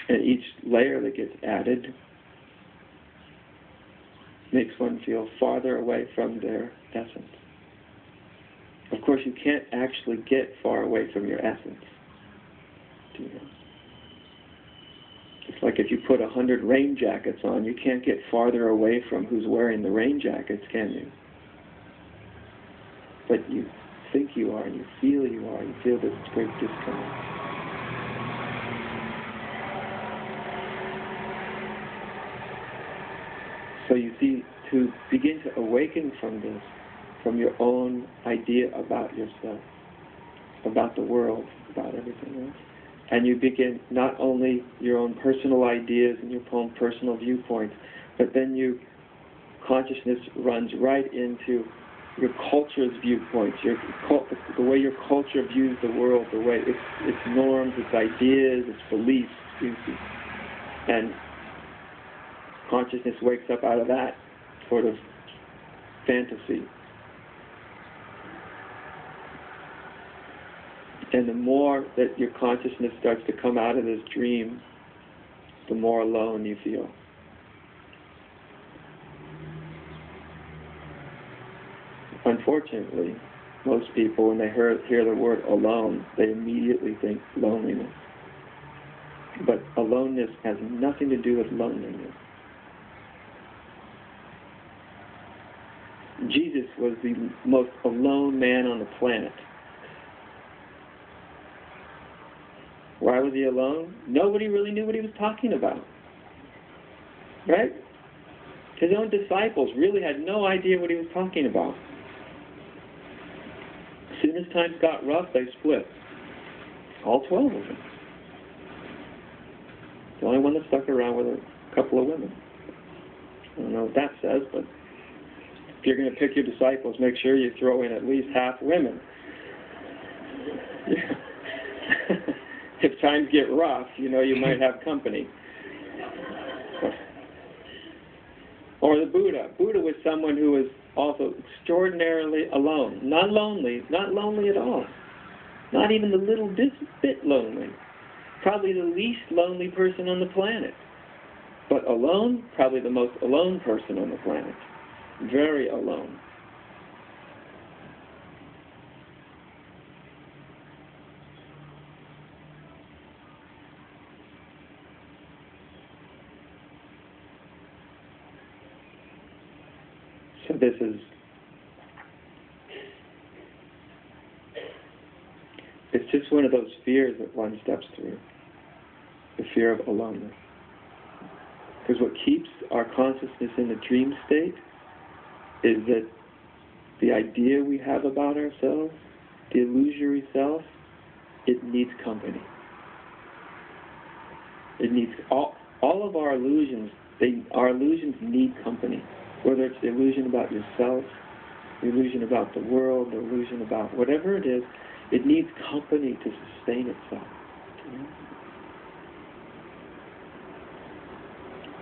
And each layer that gets added makes one feel farther away from their essence. Of course, you can't actually get far away from your essence. Do you know? It's like if you put 100 rain jackets on, you can't get farther away from who's wearing the rain jackets, can you? But you think you are, and you feel you are. You feel this great disconnect. So you see, to begin to awaken from this, from your own idea about yourself, about the world, about everything else, and you begin not only your own personal ideas and your own personal viewpoints, but then consciousness runs right into your culture's viewpoints, the way your culture views the world, the way its norms, its ideas, its beliefs, and consciousness wakes up out of that sort of fantasy. And the more that your consciousness starts to come out of this dream, the more alone you feel. Unfortunately, most people, when they hear the word alone, they immediately think loneliness. But aloneness has nothing to do with loneliness. Jesus was the most alone man on the planet. Why was he alone? Nobody really knew what he was talking about. Right? His own disciples really had no idea what he was talking about. As soon as times got rough, they split. All 12 of them. The only one that stuck around was a couple of women. I don't know what that says, but if you're going to pick your disciples, make sure you throw in at least half women. If times get rough, you might have company. Or the Buddha. Buddha was someone who was also extraordinarily alone. Not lonely at all. Not even the little bit lonely. Probably the least lonely person on the planet. But alone, probably the most alone person on the planet. Very alone. So it's just one of those fears that one steps through. The fear of aloneness. Because what keeps our consciousness in the dream state is that the idea we have about ourselves, the illusory self, it needs company. It needs all of our illusions. Our illusions need company. Whether it's the illusion about yourself, the illusion about the world, the illusion about whatever it is, it needs company to sustain itself.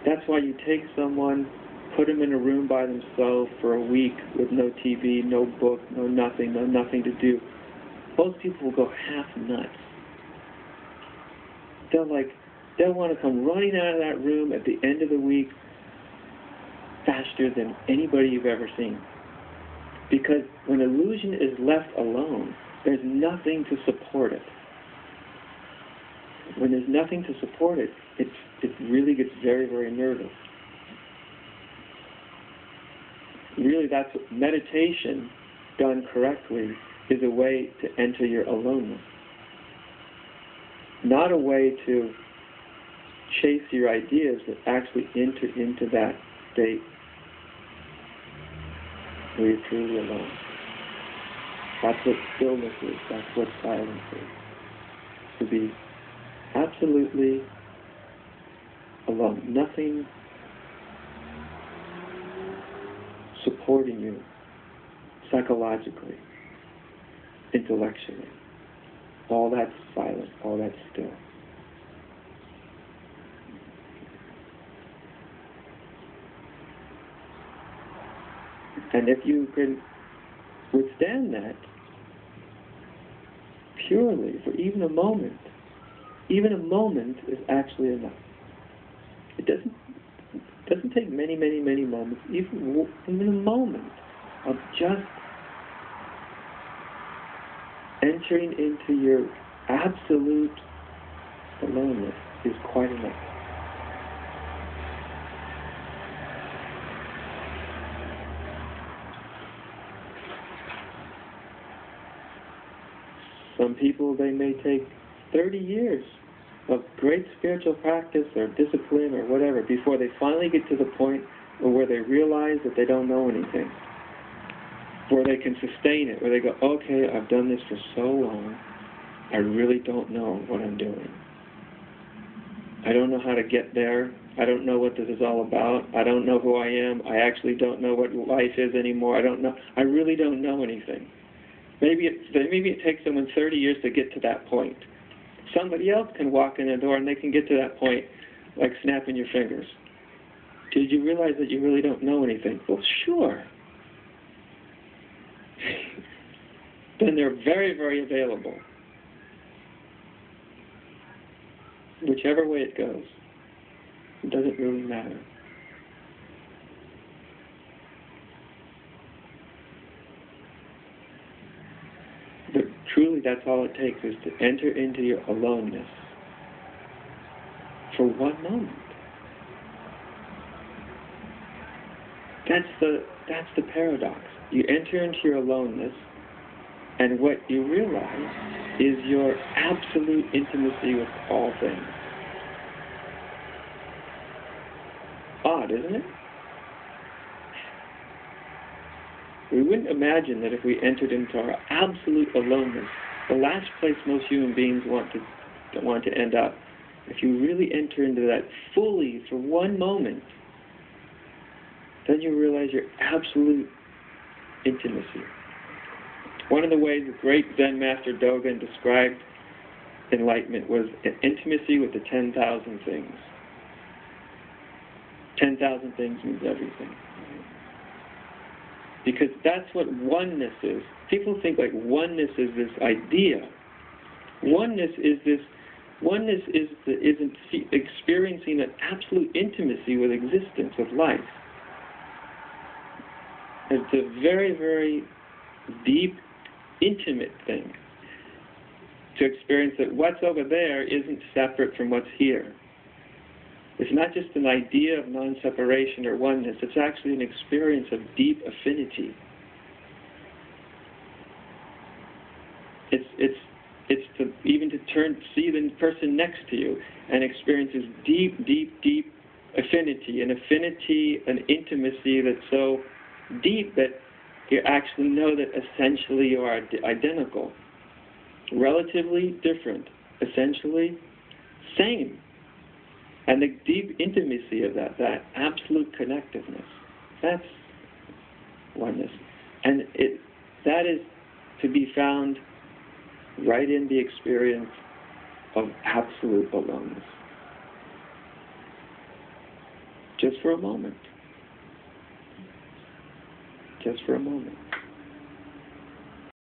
That's why you take someone, put them in a room by themselves for a week with no TV, no book, no nothing to do. Most people will go half nuts. They'll want to come running out of that room at the end of the week faster than anybody you've ever seen. Because when illusion is left alone, there's nothing to support it. When there's nothing to support it, it really gets very, very nervous. Really, that's meditation done correctly is a way to enter your aloneness. Not a way to chase your ideas, but actually enter into that state where you're truly alone. That's what stillness is. That's what silence is. To be absolutely alone. Nothing supporting you psychologically, intellectually. All that's silent. All that's still. And if you can withstand that purely for even a moment, even a moment is actually enough. It doesn't take many, many, many moments, even a moment of just entering into your absolute aloneness is quite enough. Some people, they may take 30 years of great spiritual practice or discipline or whatever before they finally get to the point where they realize that they don't know anything, where they can sustain it, where they go, okay, I've done this for so long, I really don't know what I'm doing. I don't know how to get there. I don't know what this is all about. I don't know who I am. I actually don't know what life is anymore. I don't know. I really don't know anything. Maybe it takes someone 30 years to get to that point. Somebody else can walk in the door and they can get to that point like snapping your fingers. Did you realize that you really don't know anything? Well, sure. Then they're very, very available. Whichever way it goes, it doesn't really matter. But truly, that's all it takes, is to enter into your aloneness for one moment. That's the paradox. You enter into your aloneness, and what you realize is your absolute intimacy with all things. Odd, isn't it? We wouldn't imagine that if we entered into our absolute aloneness, the last place most human beings want to end up, if you really enter into that fully for one moment, then you realize your absolute intimacy. One of the ways the great Zen master Dogen described enlightenment was an intimacy with the 10,000 things. 10,000 things means everything. Because that's what oneness is. People think like oneness is this idea. Oneness is experiencing an absolute intimacy with existence, with life. It's a very, very deep, intimate thing to experience that what's over there isn't separate from what's here. It's not just an idea of non-separation or oneness, it's actually an experience of deep affinity. It's to even to see the person next to you and experience this deep, deep, deep affinity, an intimacy that's so deep that you actually know that essentially you are identical. Relatively different, essentially same. And the deep intimacy of that absolute connectiveness, that's oneness. And that is to be found right in the experience of absolute aloneness. Just for a moment. Just for a moment.